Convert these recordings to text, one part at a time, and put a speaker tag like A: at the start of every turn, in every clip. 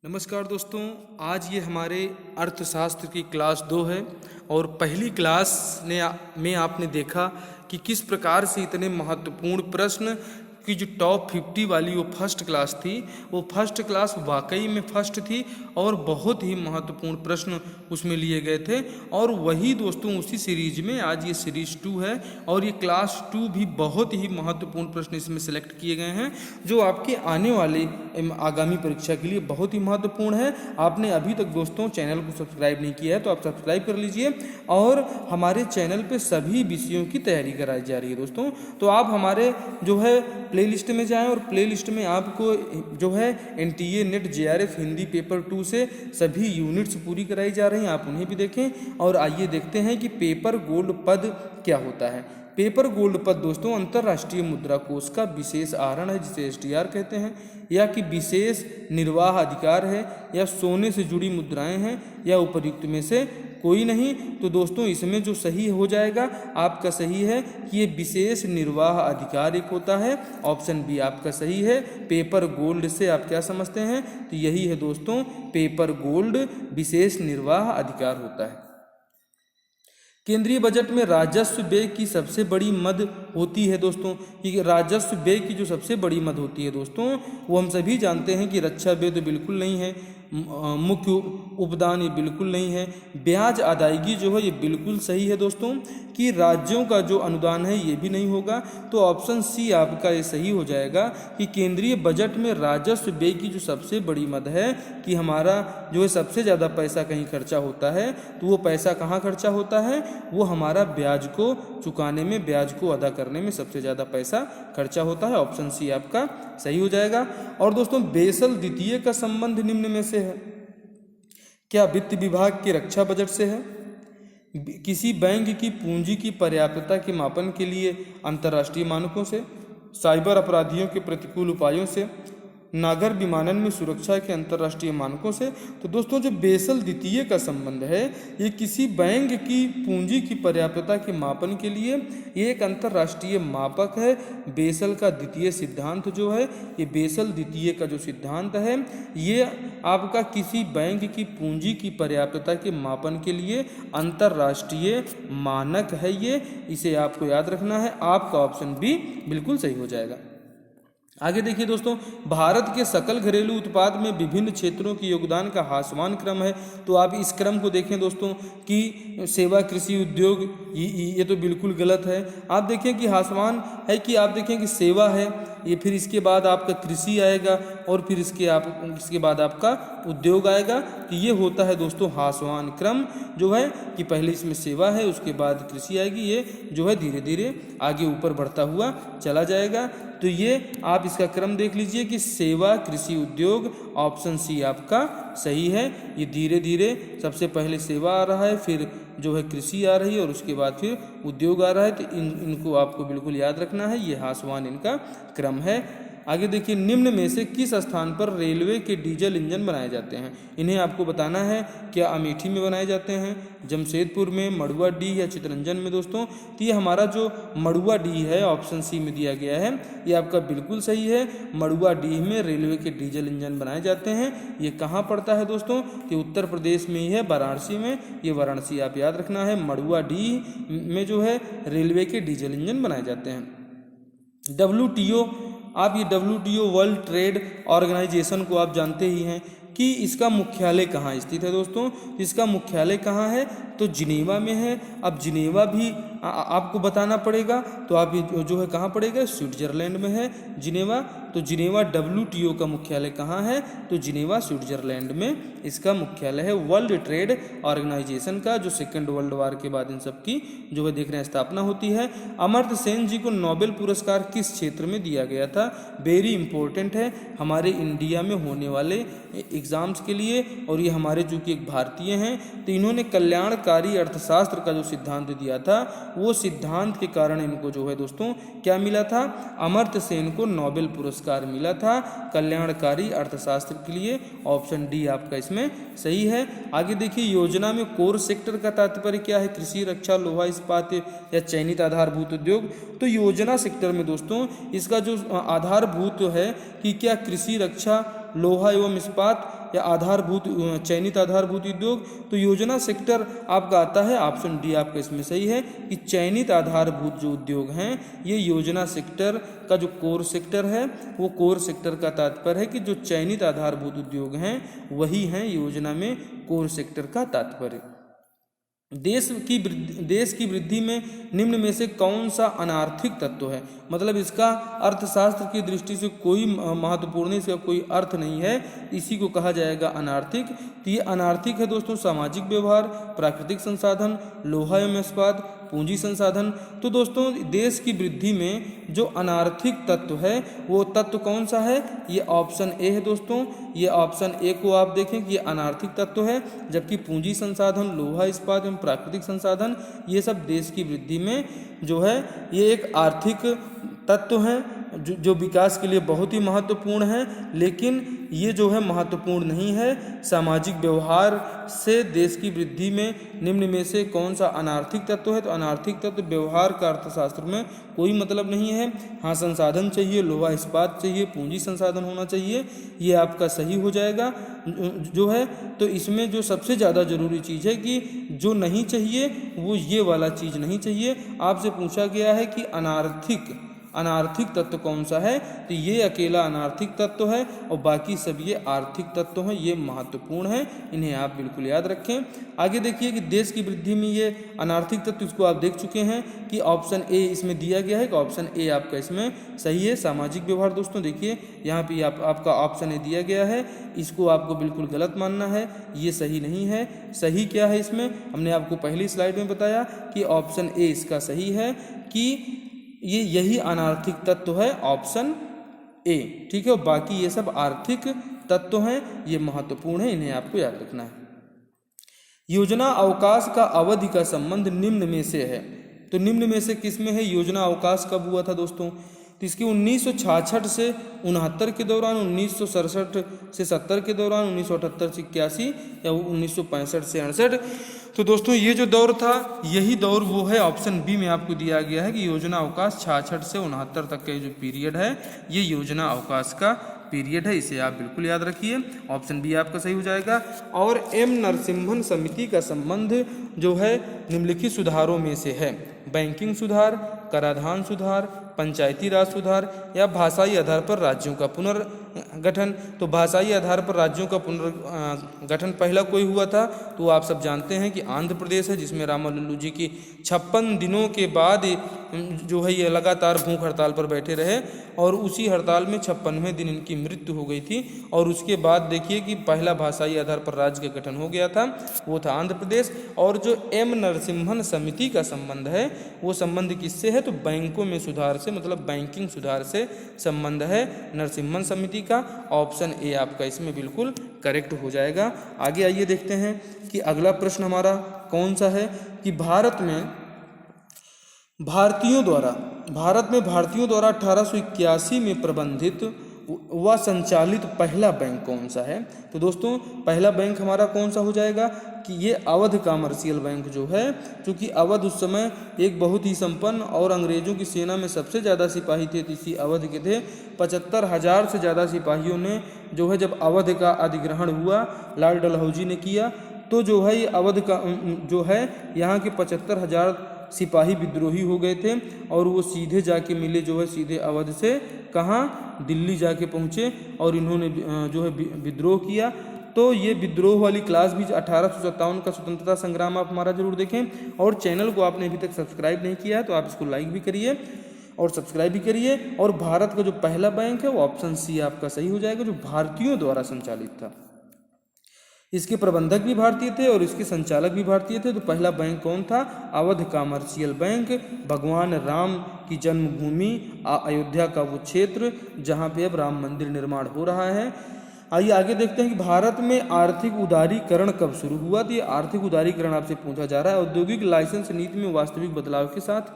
A: नमस्कार दोस्तों, आज ये हमारे अर्थशास्त्र की क्लास 2 है और पहली क्लास में आपने देखा कि किस प्रकार से इतने महत्वपूर्ण प्रश्न की जो टॉप 50 वाली वो फर्स्ट क्लास थी, वो फर्स्ट क्लास वाकई में फर्स्ट थी और बहुत ही महत्वपूर्ण प्रश्न उसमें लिए गए थे। और वही दोस्तों उसी सीरीज में आज ये सीरीज 2 है और ये क्लास 2 भी बहुत ही महत्वपूर्ण प्रश्न इसमें सेलेक्ट किए गए हैं जो आपके आने वाले आगामी परीक्षा के लिए बहुत ही महत्वपूर्ण है। आपने अभी तक दोस्तों चैनल को सब्सक्राइब नहीं किया है तो आप सब्सक्राइब कर लीजिए और हमारे चैनल पे सभी विषयों की तैयारी कराई जा रही है दोस्तों। तो आप हमारे जो है प्लेलिस्ट में जाएं और प्लेलिस्ट में आपको जो है NTA net JRF Hindi paper 2 से सभी यूनिट्स पूरी कराई जा रही हैं, आप उन्हें भी देखें। और आइए देखते हैं कि पेपर गोल्ड पद क्या होता है। पेपर गोल्ड पद दोस्तों अंतर्राष्ट्रीय मुद्रा कोष का विशेष आहरण है जिसे STR कहते हैं, या कि विशेष निर्वाह अधिकार है, या सोने से जुड़ी मुद्राएं हैं, या उपर्युक्त में से कोई नहीं। तो दोस्तों इसमें जो सही हो जाएगा आपका सही है कि ये विशेष निर्वाह अधिकार एक होता है। ऑप्शन बी आपका सही है। पेपर गोल्ड से आप क्या समझते हैं, तो यही है दोस्तों, पेपर गोल्ड विशेष निर्वाह अधिकार होता है। केंद्रीय बजट में राजस्व व्यय की सबसे बड़ी मद होती है दोस्तों, कि राजस्व व्यय की जो सबसे बड़ी मद होती है दोस्तों वो हम सभी जानते हैं कि रक्षा व्यय तो बिल्कुल नहीं है, मुख्य उपदान ये बिल्कुल नहीं है, ब्याज अदायगी जो है ये बिल्कुल सही है दोस्तों, कि राज्यों का जो अनुदान है ये भी नहीं होगा। तो ऑप्शन सी आपका ये सही हो जाएगा कि केंद्रीय बजट में राजस्व व्यय की जो सबसे बड़ी मद है, कि हमारा जो है सबसे ज़्यादा पैसा कहीं खर्चा होता है तो वो पैसा कहाँ खर्चा होता है, वो हमारा ब्याज को चुकाने में, ब्याज को अदा करने में सबसे ज़्यादा पैसा खर्चा होता है। ऑप्शन सी आपका सही हो जाएगा। और दोस्तों बेसल द्वितीय का संबंध निम्न में से है, क्या वित्त विभाग के रक्षा बजट से है, किसी बैंक की पूंजी की पर्याप्तता के मापन के लिए अंतर्राष्ट्रीय मानकों से, साइबर अपराधियों के प्रतिकूल उपायों से, नागर विमानन में सुरक्षा के अंतर्राष्ट्रीय मानकों से। तो दोस्तों जो बेसल द्वितीय का संबंध है ये किसी बैंक की पूंजी की पर्याप्तता के मापन के लिए ये एक अंतर्राष्ट्रीय मापक है। बेसल का द्वितीय सिद्धांत जो है, ये बेसल द्वितीय का जो सिद्धांत है ये आपका किसी बैंक की पूंजी की पर्याप्तता के मापन के लिए अंतर्राष्ट्रीय मानक है ये, इसे आपको याद रखना है। आपका ऑप्शन बी बिल्कुल सही हो जाएगा। आगे देखिए दोस्तों, भारत के सकल घरेलू उत्पाद में विभिन्न क्षेत्रों के योगदान का ह्रासमान क्रम है। तो आप इस क्रम को देखें दोस्तों कि सेवा, कृषि, उद्योग, ये तो बिल्कुल गलत है। आप देखें कि ह्रासमान है कि आप देखें कि सेवा है, ये फिर इसके बाद आपका कृषि आएगा और फिर इसके बाद आपका उद्योग आएगा। कि ये होता है दोस्तों ह्रासमान क्रम जो है, कि पहले इसमें सेवा है, उसके बाद कृषि आएगी, ये जो है धीरे धीरे आगे ऊपर बढ़ता हुआ चला जाएगा। तो ये आप इसका क्रम देख लीजिए कि सेवा, कृषि, उद्योग, ऑप्शन सी आपका सही है। ये धीरे धीरे सबसे पहले सेवा आ रहा है, फिर जो है कृषि आ रही है और उसके बाद फिर उद्योग आ रहा है। तो इनको आपको बिल्कुल याद रखना है, ये ह्रासमान इनका क्रम है। आगे देखिए, निम्न में से किस स्थान पर रेलवे के डीजल इंजन बनाए जाते हैं, इन्हें आपको बताना है। क्या अमेठी में बनाए जाते हैं, जमशेदपुर में, मड़ुआडीह या चितरंजन में दोस्तों। तो ये हमारा जो मड़ुआडीह है ऑप्शन सी में दिया गया है, ये आपका बिल्कुल सही है। मड़ुआडीह में रेलवे के डीजल इंजन बनाए जाते हैं। ये कहाँ पड़ता है दोस्तों, कि उत्तर प्रदेश में ही है, वाराणसी में। ये वाराणसी आप याद रखना है। मड़ुआडीह में जो है रेलवे के डीजल इंजन बनाए जाते हैं। WTO, आप ये WTO वर्ल्ड ट्रेड ऑर्गेनाइजेशन को आप जानते ही हैं कि इसका मुख्यालय कहाँ स्थित है दोस्तों। इसका मुख्यालय कहाँ है, तो जिनेवा में है। अब जिनेवा भी आपको बताना पड़ेगा, तो आप जो है कहाँ पड़ेगा, स्विट्जरलैंड में है जिनेवा। तो जिनेवा WTO का मुख्यालय कहाँ है, तो जिनेवा स्विट्जरलैंड में इसका मुख्यालय है। वर्ल्ड ट्रेड ऑर्गेनाइजेशन का जो सेकेंड वर्ल्ड वार के बाद इन सब की जो है देख रहे हैं स्थापना होती है। अमर्त्य सेन जी को नोबेल पुरस्कार किस क्षेत्र में दिया गया था, वेरी इंपॉर्टेंट है हमारे इंडिया में होने वाले एग्जाम्स के लिए। और ये हमारे जो कि एक भारतीय हैं, तो इन्होंने कल्याणकारी अर्थशास्त्र का जो सिद्धांत दिया था, वो सिद्धांत के कारण इनको जो है दोस्तों क्या मिला था, अमर्त्य सेन को नोबेल पुरस्कार मिला था कल्याणकारी अर्थशास्त्र के लिए। ऑप्शन डी आपका इसमें सही है। आगे देखिए, योजना में कोर सेक्टर का तात्पर्य क्या है, कृषि, रक्षा, लोहा इस्पात या चयनित आधारभूत उद्योग। तो योजना सेक्टर में दोस्तों इसका जो आधारभूत है कि क्या कृषि, रक्षा लोहा एवं इस्पात या आधारभूत चयनित आधारभूत उद्योग, तो योजना सेक्टर आपका आता है ऑप्शन डी आपका इसमें सही है कि चयनित आधारभूत जो उद्योग हैं ये योजना सेक्टर का जो कोर सेक्टर है, वो कोर सेक्टर का तात्पर्य है कि जो चयनित आधारभूत उद्योग हैं वही हैं योजना में कोर सेक्टर का तात्पर्य। देश की वृद्धि में निम्न में से कौन सा अनार्थिक तत्व है, मतलब इसका अर्थशास्त्र की दृष्टि से कोई महत्वपूर्ण नहीं, इसका कोई अर्थ नहीं है, इसी को कहा जाएगा अनार्थिक। तो ये अनार्थिक है दोस्तों सामाजिक व्यवहार, प्राकृतिक संसाधन, लोहा एवं इस्पात, पूंजी संसाधन। तो दोस्तों देश की वृद्धि में जो अनार्थिक तत्व है वो तत्व कौन सा है, ये ऑप्शन ए है दोस्तों। ये ऑप्शन ए को आप देखें कि ये अनार्थिक तत्व है, जबकि पूंजी संसाधन, लोहा इस्पात एवं प्राकृतिक संसाधन ये सब देश की वृद्धि में जो है ये एक आर्थिक तत्व हैं जो विकास के लिए बहुत ही महत्वपूर्ण है, लेकिन ये जो है महत्वपूर्ण नहीं है। सामाजिक व्यवहार से देश की वृद्धि में निम्न में से कौन सा अनार्थिक तत्व है, तो अनार्थिक तत्व व्यवहार का अर्थशास्त्र में कोई मतलब नहीं है। हाँ संसाधन चाहिए, लोहा इस्पात चाहिए, पूंजी संसाधन होना चाहिए, ये आपका सही हो जाएगा जो है। तो इसमें जो सबसे ज़्यादा ज़रूरी चीज़ है कि जो नहीं चाहिए वो ये वाला चीज़ नहीं चाहिए। आपसे पूछा गया है कि अनार्थिक तत्व कौन सा है, तो ये अकेला अनार्थिक तत्व है और बाकी सब ये आर्थिक तत्व हैं, ये महत्वपूर्ण है, इन्हें आप बिल्कुल याद रखें। आगे देखिए कि देश की वृद्धि में ये अनार्थिक तत्व, इसको आप देख चुके हैं कि ऑप्शन ए इसमें दिया गया है कि ऑप्शन ए आपका इसमें सही है। सामाजिक व्यवहार दोस्तों देखिए यहाँ पे आपका ऑप्शन ए दिया गया है, इसको आपको बिल्कुल गलत मानना है, ये सही नहीं है। सही क्या है इसमें, हमने आपको पहली स्लाइड में बताया कि ऑप्शन ए इसका सही है कि यही अनार्थिक तत्व है ऑप्शन ए, ठीक है। और बाकी ये सब आर्थिक तत्व हैं, ये महत्वपूर्ण है, इन्हें आपको याद रखना है। योजना अवकाश का अवधि का संबंध निम्न में से है, तो निम्न में से किस में है, योजना अवकाश कब हुआ था दोस्तों, तो इसकी 1966 से 69 के दौरान, 1967 से 70 के दौरान, 1978 से 81 या 1965 से 68। तो दोस्तों ये जो दौर था यही दौर वो है, ऑप्शन बी में आपको दिया गया है कि योजना अवकाश 66 से 69 तक का जो पीरियड है ये योजना अवकाश का पीरियड है, इसे आप बिल्कुल याद रखिए। ऑप्शन बी आपका सही हो जाएगा। और एम नरसिम्हन समिति का संबंध जो है निम्नलिखित सुधारों में से है, बैंकिंग सुधार, कराधान सुधार, पंचायती राज सुधार या भाषाई आधार पर राज्यों का पुनर्गठन। तो भाषाई आधार पर राज्यों का पुनर्गठन पहला कोई हुआ था तो आप सब जानते हैं कि आंध्र प्रदेश है, जिसमें रामालल्लू जी की 56 दिनों के बाद जो है ये लगातार भूख हड़ताल पर बैठे रहे और उसी हड़ताल में 56वें दिन इनकी मृत्यु हो गई थी। और उसके बाद देखिए कि पहला भाषाई आधार पर राज्य का गठन हो गया था, वो था आंध्र प्रदेश। और जो एम नरसिम्हन समिति का संबंध है वो संबंध किससे है, तो बैंकों में सुधार से, मतलब बैंकिंग सुधार से संबंध है नरसिम्हन समिति का। ऑप्शन ए आपका इसमें बिल्कुल करेक्ट हो जाएगा। आगे आइए देखते हैं कि अगला प्रश्न हमारा कौन सा है कि भारत में भारतीयों द्वारा 1881 में प्रबंधित व संचालित पहला बैंक कौन सा है। तो दोस्तों पहला बैंक हमारा कौन सा हो जाएगा कि ये अवध कमर्शियल बैंक जो है, क्योंकि अवध उस समय एक बहुत ही संपन्न और अंग्रेजों की सेना में सबसे ज़्यादा सिपाही थे, इसी अवध के थे। 75,000 से ज़्यादा सिपाहियों ने जो है जब अवध का अधिग्रहण हुआ लाल डलहौजी ने किया, तो जो है ये अवध का जो है यहाँ के 75,000 सिपाही विद्रोही हो गए थे और वो सीधे जाके मिले जो है सीधे अवध से कहाँ, दिल्ली जाके पहुँचे और इन्होंने जो है विद्रोह किया। तो ये विद्रोह वाली क्लास भी 1857 का स्वतंत्रता संग्राम आप हमारा जरूर देखें। और चैनल को आपने अभी तक सब्सक्राइब नहीं किया है तो आप इसको लाइक भी करिए और सब्सक्राइब भी करिए। और भारत का जो पहला बैंक है वो ऑप्शन सी आपका सही हो जाएगा, जो भारतीयों द्वारा संचालित था। इसके प्रबंधक भी भारतीय थे और इसके संचालक भी भारतीय थे। तो पहला बैंक कौन था, अवध कमर्शियल बैंक। भगवान राम की जन्मभूमि अयोध्या का वो क्षेत्र जहाँ पे अब राम मंदिर निर्माण हो रहा है। आइए आगे देखते हैं कि भारत में आर्थिक उदारीकरण कब शुरू हुआ। तो ये आर्थिक उदारीकरण आपसे पूछा जा रहा है। औद्योगिक लाइसेंस नीति में वास्तविक बदलाव के साथ,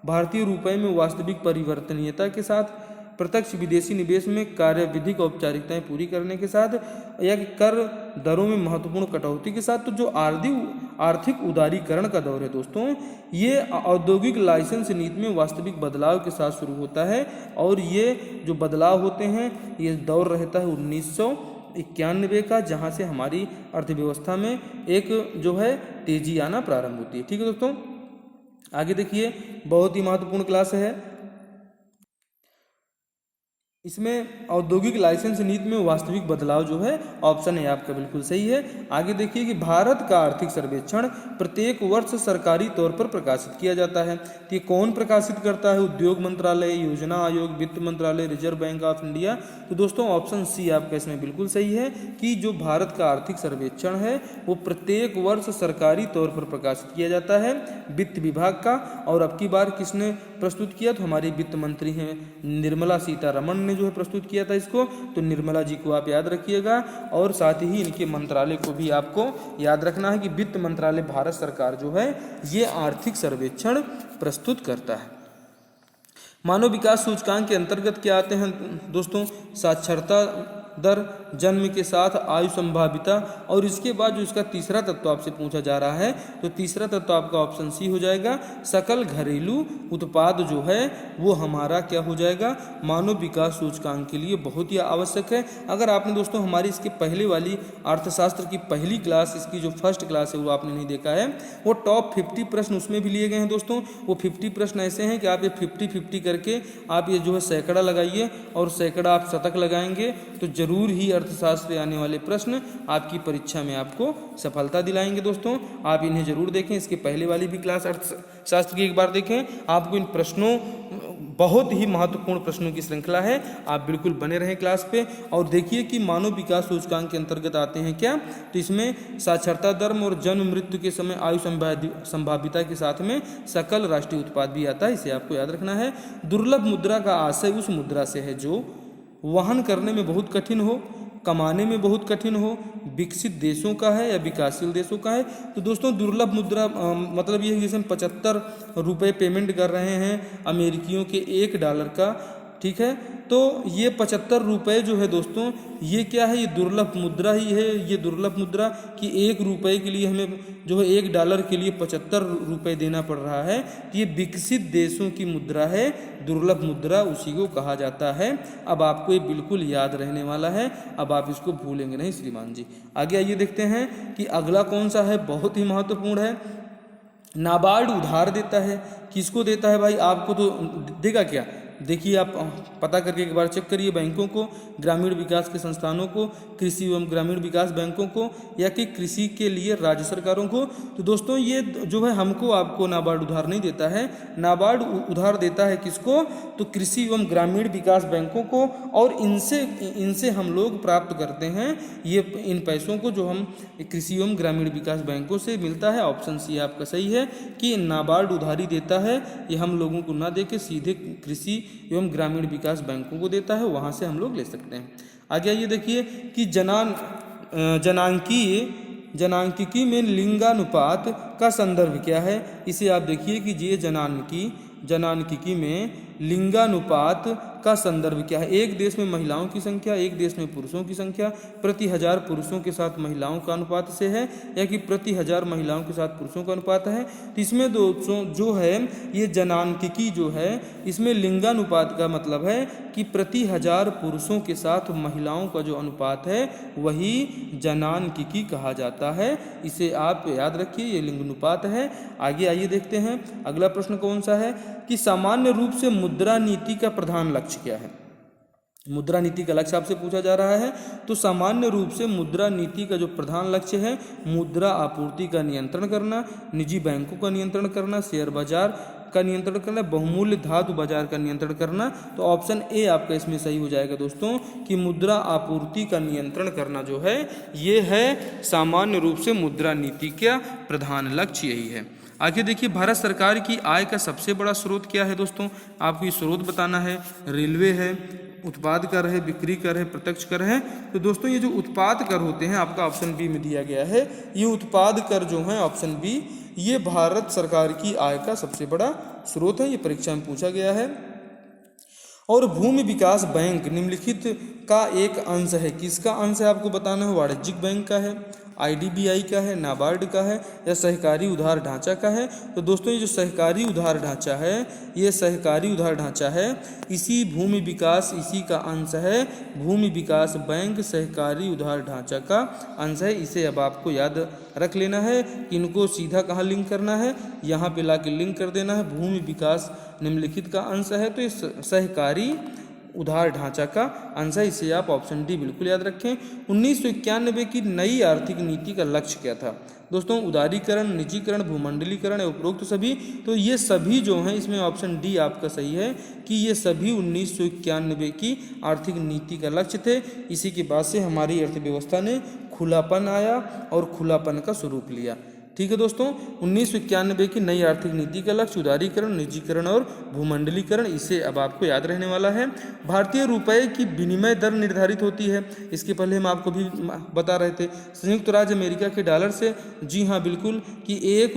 A: भारतीय रुपये में वास्तविक परिवर्तनीयता के साथ, प्रत्यक्ष विदेशी निवेश में कार्यविधिक औपचारिकताएं पूरी करने के साथ, या कि कर दरों में महत्वपूर्ण कटौती के साथ। तो जो आर्थिक उदारीकरण का दौर है दोस्तों। ये औद्योगिक लाइसेंस नीति में वास्तविक बदलाव के साथ शुरू होता है और ये जो बदलाव होते हैं ये दौर रहता है 1991 का, जहाँ से हमारी अर्थव्यवस्था में एक जो है तेजी आना प्रारंभ होती है। ठीक है दोस्तों, आगे देखिए, बहुत ही महत्वपूर्ण क्लास है। इसमें औद्योगिक लाइसेंस नीति में वास्तविक बदलाव जो है ऑप्शन है आपका बिल्कुल सही है। आगे देखिए कि भारत का आर्थिक सर्वेक्षण प्रत्येक वर्ष सरकारी तौर पर प्रकाशित किया जाता है। तो ये कौन प्रकाशित करता है? उद्योग मंत्रालय, योजना आयोग, वित्त मंत्रालय, रिजर्व बैंक ऑफ इंडिया। तो दोस्तों ऑप्शन सी आपका इसमें बिल्कुल सही है कि जो भारत का आर्थिक सर्वेक्षण है वो प्रत्येक वर्ष सरकारी तौर पर प्रकाशित किया जाता है वित्त विभाग का। और अब की बार किसने प्रस्तुत किया? तो हमारी वित्त मंत्री हैं निर्मला सीतारमण जो है प्रस्तुत किया था इसको। तो निर्मला जी को आप याद रखिएगा और साथ ही इनके मंत्रालय को भी आपको याद रखना है कि वित्त मंत्रालय भारत सरकार जो है ये आर्थिक सर्वेक्षण प्रस्तुत करता है। मानव विकास सूचकांक के अंतर्गत क्या आते हैं दोस्तों? साक्षरता दर, जन्म के साथ आयु संभाविता, और इसके बाद जो इसका तीसरा तत्व आपसे पूछा जा रहा है तो तीसरा तत्व आपका ऑप्शन सी हो जाएगा। सकल घरेलू उत्पाद जो है वो हमारा क्या हो जाएगा? मानव विकास सूचकांक के लिए बहुत ही आवश्यक है। अगर आपने दोस्तों हमारी इसके पहले वाली अर्थशास्त्र की पहली क्लास, इसकी जो फर्स्ट क्लास है वो आपने नहीं देखा है, वो टॉप 50 प्रश्न उसमें भी लिए गए हैं दोस्तों। वो 50 प्रश्न ऐसे हैं कि आप ये 50-50 करके आप ये जो है सैकड़ा लगाइए और सैकड़ा आप शतक लगाएंगे तो जरूर ही अर्थशास्त्र आने वाले प्रश्न आपकी परीक्षा में आपको सफलता दिलाएंगे। दोस्तों आप इन्हें जरूर देखें, इसके पहले वाली भी क्लास अर्थशास्त्र की एक बार देखें। आपको इन प्रश्नों, बहुत ही महत्वपूर्ण प्रश्नों की श्रृंखला है, आप बिल्कुल बने रहें क्लास पे। और देखिए कि मानव विकास सूचकांक के अंतर्गत आते हैं क्या? तो इसमें साक्षरता दर और जन्म मृत्यु के समय आयु संभाविता के साथ में सकल राष्ट्रीय उत्पाद भी आता है, इसे आपको याद रखना है। दुर्लभ मुद्रा का आशय उस मुद्रा से है जो वहन करने में बहुत कठिन हो, कमाने में बहुत कठिन हो, विकसित देशों का है या विकासशील देशों का है। तो दोस्तों दुर्लभ मुद्रा मतलब ये है जैसे हम 75 रुपये पेमेंट कर रहे हैं अमेरिकियों के $1 का, ठीक है। तो ये 75 रुपये जो है दोस्तों ये क्या है? ये दुर्लभ मुद्रा ही है। ये दुर्लभ मुद्रा कि ₹1 के लिए हमें जो है $1 के लिए 75 रुपये देना पड़ रहा है। तो ये विकसित देशों की मुद्रा है, दुर्लभ मुद्रा उसी को कहा जाता है। अब आपको ये बिल्कुल याद रहने वाला है, अब आप इसको भूलेंगे नहीं श्रीमान जी। आगे आइए देखते हैं कि अगला कौन सा है, बहुत ही महत्वपूर्ण है। नाबार्ड उधार देता है, किसको देता है भाई? आपको तो देगा क्या? देखिए आप पता करके एक बार चेक करिए, बैंकों को, ग्रामीण विकास के संस्थानों को, कृषि एवं ग्रामीण विकास बैंकों को, या कि कृषि के लिए राज्य सरकारों को। तो दोस्तों ये जो है हमको आपको नाबार्ड उधार नहीं देता है, नाबार्ड उधार देता है किसको? तो कृषि एवं ग्रामीण विकास बैंकों को। और इनसे हम लोग प्राप्त करते हैं ये इन पैसों को जो हम कृषि एवं ग्रामीण विकास बैंकों से मिलता है। ऑप्शन सी आपका सही है कि नाबार्ड उधारी देता है, ये हम लोगों को ना दे के सीधे कृषि एवं ग्रामीण विकास बैंकों को देता है, वहाँ से हम लोग ले सकते हैं। आगे आइए देखिए कि जनांकिकी में लिंगानुपात का संदर्भ क्या है? इसे आप देखिए कि ये जनांकिकी में लिंगानुपात का संदर्भ क्या है? एक देश में महिलाओं की संख्या, एक देश में पुरुषों की संख्या प्रति 1000 पुरुषों के साथ महिलाओं का अनुपात से है, या कि प्रति 1000 महिलाओं के साथ पुरुषों का अनुपात है। तो इसमें दोस्तों जो है ये जनांकिकी जो है इसमें लिंगानुपात का मतलब है कि प्रति 1000 पुरुषों के साथ महिलाओं का जो अनुपात है वही जनांकिकी कहा जाता है। इसे आप याद रखिए, ये लिंगानुपात है। आगे आइए देखते हैं अगला प्रश्न कौन सा है कि सामान्य रूप से मुद्रा नीति का प्रधान लक्ष्य क्या है? मुद्रा नीति का लक्ष्य आपसे पूछा जा रहा है। तो सामान्य रूप से मुद्रा नीति का जो प्रधान लक्ष्य है, मुद्रा आपूर्ति का नियंत्रण करना, निजी बैंकों का नियंत्रण करना, शेयर बाजार का नियंत्रण करना, बहुमूल्य धातु बाजार का नियंत्रण करना। तो ऑप्शन ए आपका इसमें सही हो जाएगा दोस्तों कि मुद्रा आपूर्ति का नियंत्रण करना जो है ये है सामान्य रूप से मुद्रा नीति का प्रधान लक्ष्य, यही है। आगे देखिए भारत सरकार की आय का सबसे बड़ा स्रोत क्या है दोस्तों? आपको ये स्रोत बताना है। रेलवे है, उत्पाद कर है, बिक्री कर है, प्रत्यक्ष कर है। तो दोस्तों ये जो उत्पाद कर होते हैं आपका ऑप्शन बी में दिया गया है, ये उत्पाद कर जो है ऑप्शन बी ये भारत सरकार की आय का सबसे बड़ा स्रोत है, ये परीक्षा में पूछा गया है। और भूमि विकास बैंक निम्नलिखित का एक अंश है, किसका अंश है आपको बताना है? वाणिज्यिक बैंक का है। IDBI का है, नाबार्ड का है या सहकारी उधार ढांचा का है? तो दोस्तों ये जो सहकारी उधार ढांचा है, ये सहकारी उधार ढांचा है, इसी भूमि विकास, इसी का अंश है भूमि विकास बैंक सहकारी उधार ढांचा का अंश है। इसे अब आपको याद रख लेना है कि इनको सीधा कहाँ लिंक करना है, यहाँ पे लाके लिंक कर देना है। भूमि विकास निम्नलिखित का अंश है, तो इस सहकारी उधार ढांचा का अंश है। इसे आप ऑप्शन डी बिल्कुल याद रखें। 1991 की नई आर्थिक नीति का लक्ष्य क्या था? दोस्तों उदारीकरण, निजीकरण, भूमंडलीकरण, उपरोक्त सभी। तो ये सभी जो हैं, इसमें ऑप्शन डी आपका सही है कि ये सभी 1991 की आर्थिक नीति का लक्ष्य थे। इसी के बाद से हमारी अर्थव्यवस्था ने खुलापन आया और खुलापन का स्वरूप लिया। ठीक है दोस्तों, 1991 की नई आर्थिक नीति का लक्ष्य उदारीकरण, निजीकरण और भूमंडलीकरण, इसे अब आपको याद रहने वाला है। भारतीय रुपए की विनिमय दर निर्धारित होती है, इसके पहले हम आपको भी बता रहे थे, संयुक्त राज्य अमेरिका के डॉलर से। जी हाँ बिल्कुल, कि एक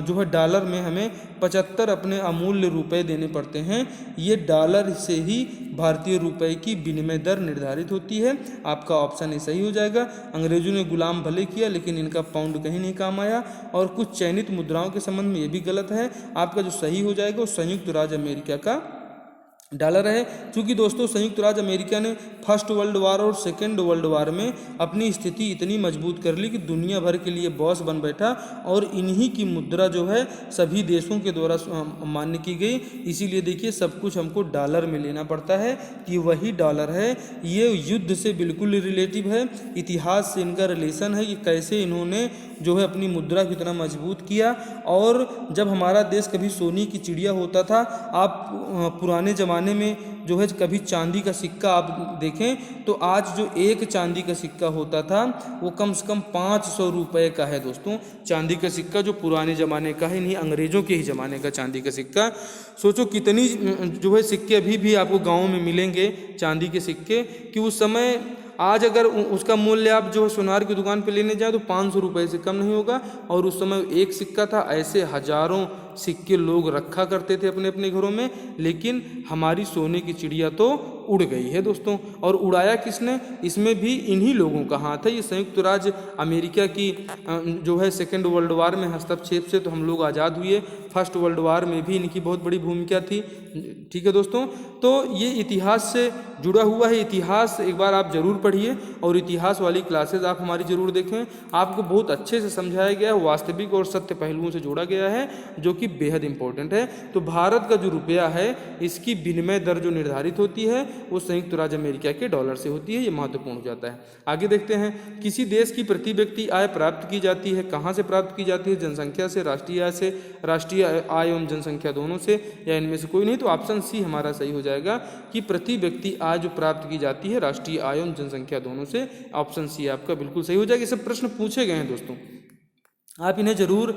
A: जो है डॉलर में हमें 75 अपने अमूल्य रुपए देने पड़ते हैं। ये डॉलर से ही भारतीय रुपए की विनिमय दर निर्धारित होती है। आपका ऑप्शन ए सही हो जाएगा। अंग्रेजों ने गुलाम भले किया, लेकिन इनका पाउंड कहीं नहीं काम आया। और कुछ चयनित मुद्राओं के संबंध में ये भी गलत है। आपका जो सही हो जाएगा वो संयुक्त राज्य अमेरिका का डॉलर है। क्योंकि दोस्तों संयुक्त राज्य अमेरिका ने फर्स्ट वर्ल्ड वार और सेकेंड वर्ल्ड वार में अपनी स्थिति इतनी मजबूत कर ली कि दुनिया भर के लिए बॉस बन बैठा, और इन्हीं की मुद्रा जो है सभी देशों के द्वारा मान्य की गई। इसीलिए देखिए सब कुछ हमको डॉलर में लेना पड़ता है कि वही डॉलर है। ये युद्ध से बिल्कुल रिलेटिव है, इतिहास से इनका रिलेशन है कि कैसे इन्होंने जो है अपनी मुद्रा को इतना मजबूत किया। और जब हमारा देश कभी सोने की चिड़िया होता था, आप पुराने ज़माने में जो है कभी चांदी का सिक्का आप देखें तो आज जो एक चांदी का सिक्का होता था वो कम से कम 500 रुपये का है। दोस्तों चांदी का सिक्का जो पुराने ज़माने का है, नहीं अंग्रेज़ों के ही ज़माने का चांदी का सिक्का। सोचो कितनी जो है सिक्के अभी भी आपको गाँव में मिलेंगे चांदी के सिक्के, कि उस समय आज अगर उसका मूल्य आप जो सोनार की दुकान पे लेने जाए तो 500 रुपये से कम नहीं होगा। और उस समय एक सिक्का था, ऐसे हजारों सिक्के लोग रखा करते थे अपने अपने घरों में। लेकिन हमारी सोने की चिड़िया तो उड़ गई है दोस्तों। और उड़ाया किसने? इसमें भी इन्हीं लोगों का हाथ है। ये संयुक्त राज्य अमेरिका की जो है सेकेंड वर्ल्ड वार में हस्तक्षेप से तो हम लोग आज़ाद हुए। फर्स्ट वर्ल्ड वार में भी इनकी बहुत बड़ी भूमिका थी। ठीक है दोस्तों, तो ये इतिहास से जुड़ा हुआ है। इतिहास एक बार आप जरूर पढ़िए और इतिहास वाली क्लासेज आप हमारी जरूर देखें। आपको बहुत अच्छे से समझाया गया है, वास्तविक और सत्य पहलुओं से जोड़ा गया है, जो कि बेहद इंपॉर्टेंट है। तो भारत का जो रुपया है इसकी विनिमय दर जो निर्धारित होती है वो संयुक्त राज्य अमेरिका के डॉलर से होती है। ये महत्वपूर्ण हो जाता है। आगे देखते हैं, किसी देश की प्रति व्यक्ति आय प्राप्त की जाती है, कहाँ से प्राप्त की जाती है? जनसंख्या से, राष्ट्रीय आय से, राष्ट्रीय आय एवं जनसंख्या दोनों से, या इनमें से कोई नहीं? तो ऑप्शन सी हमारा सही हो जाएगा कि प्रति व्यक्ति आय जो प्राप्त की जाती है राष्ट्रीय आय एवं जनसंख्या दोनों से। ऑप्शन सी आपका बिल्कुल सही हो जाएगा। ये सब प्रश्न पूछे गए हैं दोस्तों, आप इन्हें जरूर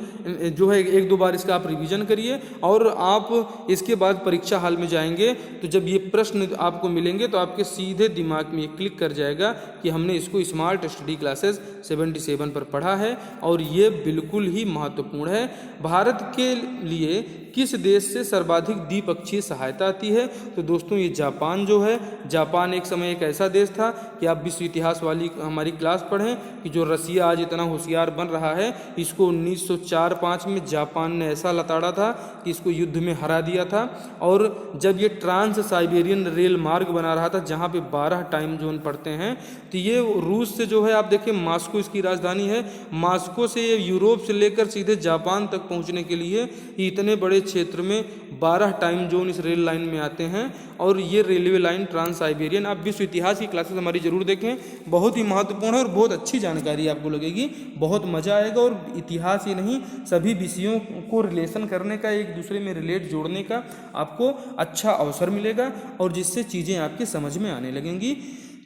A: जो है एक दो बार इसका आप रिवीजन करिए। और आप इसके बाद परीक्षा हाल में जाएंगे तो जब ये प्रश्न आपको मिलेंगे तो आपके सीधे दिमाग में ये क्लिक कर जाएगा कि हमने इसको स्मार्ट स्टडी क्लासेस 77 पर पढ़ा है और ये बिल्कुल ही महत्वपूर्ण है। भारत के लिए किस देश से सर्वाधिक द्विपक्षीय सहायता आती है? तो दोस्तों ये जापान जो है, जापान एक समय एक ऐसा देश था कि आप विश्व इतिहास वाली हमारी क्लास पढ़ें कि जो रसिया आज इतना होशियार बन रहा है, इसको 1904-5 में जापान ने ऐसा लताड़ा था कि इसको युद्ध में हरा दिया था। और जब ये ट्रांस साइबेरियन रेल मार्ग बना रहा था जहाँ पे 12 टाइम जोन पड़ते हैं, तो ये रूस से जो है आप देखिए मॉस्को इसकी राजधानी है, मॉस्को से ये यूरोप से लेकर सीधे जापान तक पहुँचने के लिए इतने बड़े क्षेत्र में 12 टाइम जोन इस रेल लाइन में आते हैं। और ये रेलवे लाइन ट्रांस साइबेरियन, आप विश्व इतिहास की क्लासेस हमारी जरूर देखें, बहुत ही महत्वपूर्ण है और बहुत अच्छी जानकारी आपको लगेगी, बहुत मजा आएगा। और इतिहास ही नहीं, सभी विषयों को रिलेशन करने का, एक दूसरे में रिलेट जोड़ने का आपको अच्छा अवसर मिलेगा और जिससे चीज़ें आपके समझ में आने लगेंगी।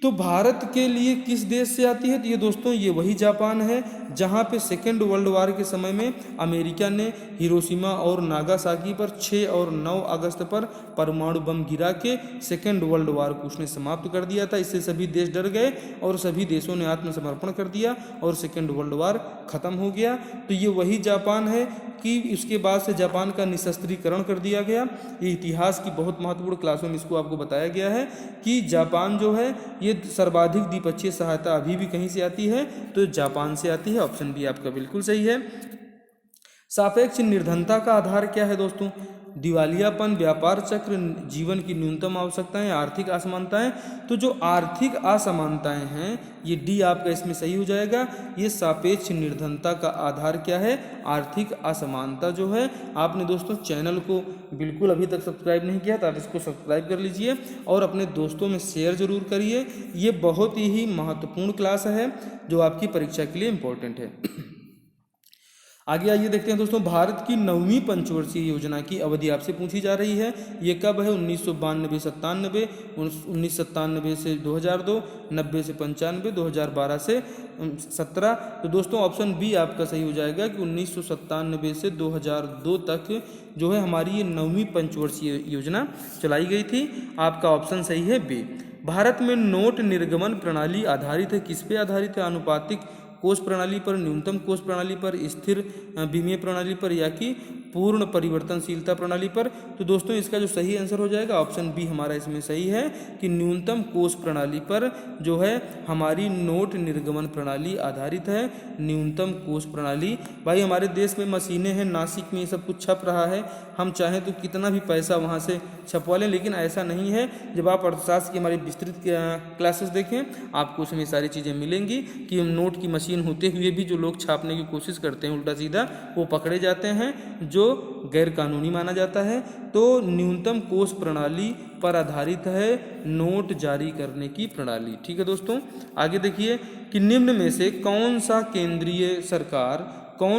A: तो भारत के लिए किस देश से आती है? तो ये दोस्तों ये वही जापान है जहाँ पे सेकेंड वर्ल्ड वार के समय में अमेरिका ने हिरोशिमा और नागासाकी पर 6 और 9 अगस्त पर परमाणु बम गिरा के सेकेंड वर्ल्ड वार को उसने समाप्त कर दिया था। इससे सभी देश डर गए और सभी देशों ने आत्मसमर्पण कर दिया और सेकेंड वर्ल्ड वार खत्म हो गया। तो ये वही जापान है कि इसके बाद से जापान का निशस्त्रीकरण कर दिया गया। ये इतिहास की बहुत महत्वपूर्ण क्लासों में इसको आपको बताया गया है कि जापान जो है ये सर्वाधिक द्विपक्षीय सहायता अभी भी कहीं से आती है, तो जापान से आती है। ऑप्शन बी आपका बिल्कुल सही है। सापेक्ष निर्धनता का आधार क्या है दोस्तों? दिवालियापन, व्यापार चक्र, जीवन की न्यूनतम आवश्यकताएं, आर्थिक असमानताएं। तो जो आर्थिक असमानताएं हैं ये डी आपका इसमें सही हो जाएगा। ये सापेक्ष निर्धनता का आधार क्या है? आर्थिक असमानता जो है। आपने दोस्तों चैनल को बिल्कुल अभी तक सब्सक्राइब नहीं किया तो आप इसको सब्सक्राइब कर लीजिए और अपने दोस्तों में शेयर जरूर करिए। ये बहुत ही महत्वपूर्ण क्लास है जो आपकी परीक्षा के लिए इम्पोर्टेंट है। आगे आइए देखते हैं दोस्तों, भारत की 9वीं पंचवर्षीय योजना की अवधि आपसे पूछी जा रही है। ये कब है? 1992-97, 1997 से 2002, 90 से 95, 2012 से 17। तो दोस्तों ऑप्शन बी आपका सही हो जाएगा कि 1997 से 2002 तक जो है हमारी ये 9वीं पंचवर्षीय योजना चलाई गई थी। आपका ऑप्शन सही है बी। भारत में नोट निर्गमन प्रणाली आधारित है, किस पे आधारित है? आनुपातिक कोष प्रणाली पर, न्यूनतम कोष प्रणाली पर, स्थिर विमीय प्रणाली पर या कि पूर्ण परिवर्तनशीलता प्रणाली पर? तो दोस्तों इसका जो सही आंसर हो जाएगा ऑप्शन बी हमारा इसमें सही है कि न्यूनतम कोष प्रणाली पर जो है हमारी नोट निर्गमन प्रणाली आधारित है। न्यूनतम कोष प्रणाली, भाई हमारे देश में मशीनें हैं, नासिक में ये सब कुछ छप रहा है, हम चाहें तो कितना भी पैसा वहाँ से छपवा लें, लेकिन ऐसा नहीं है। जब आप अर्थशास्त्र की हमारी विस्तृत क्लासेस देखें आपको उसमें सारी चीज़ें मिलेंगी कि नोट की मशीन होते हुए भी जो लोग छापने की कोशिश करते हैं उल्टा सीधा, वो पकड़े जाते हैं, जो गैर कानूनी माना जाता है। तो न्यूनतम कोष प्रणाली पर आधारित है नोट जारी करने की प्रणाली। ठीक है दोस्तों, आगे देखिए कि निम्न में से कौन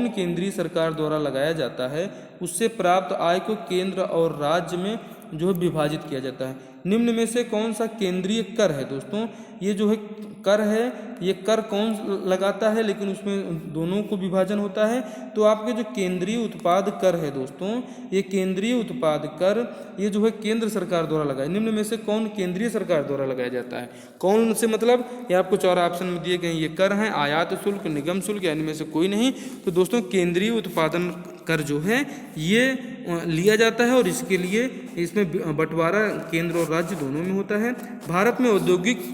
A: केंद्रीय सरकार द्वारा लगाया जाता है, उससे प्राप्त आय को केंद्र और राज्य में जो है विभाजित किया जाता है। निम्न में से कौन सा केंद्रीय कर है दोस्तों? ये जो है कर है, ये कर कौन लगाता है, लेकिन उसमें दोनों को विभाजन होता है। तो आपके जो केंद्रीय उत्पाद कर है दोस्तों, ये केंद्रीय उत्पाद कर ये जो है केंद्र सरकार द्वारा लगाया। निम्न में से कौन केंद्रीय सरकार द्वारा लगाया जाता है? कौन से मतलब ये आपको 4 ऑप्शन में दिए गए, ये कर हैं, आयात शुल्क, निगम शुल्क, यानी में से कोई नहीं। तो दोस्तों केंद्रीय उत्पादन कर जो है ये लिया जाता है और इसके लिए इसमें बंटवारा केंद्र और राज्य दोनों में होता है। भारत में औद्योगिक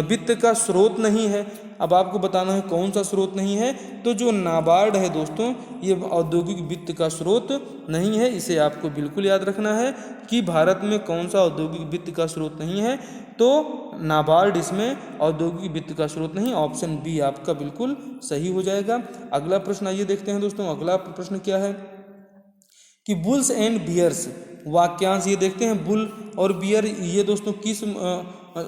A: वित्त का स्रोत नहीं है। अब आपको बताना है कौन सा स्रोत नहीं है। तो जो नाबार्ड है दोस्तों, ये औद्योगिक वित्त का स्रोत नहीं है। इसे आपको बिल्कुल याद रखना है कि भारत में कौन सा औद्योगिक वित्त का स्रोत नहीं है। तो नाबार्ड इसमें औद्योगिक वित्त का स्रोत नहीं। ऑप्शन बी आपका बिल्कुल सही हो जाएगा। अगला प्रश्न आइए देखते हैं दोस्तों। अगला प्रश्न क्या है कि बुल्स एंड बियर्स वाक्यांश ये देखते हैं। बुल और बियर ये दोस्तों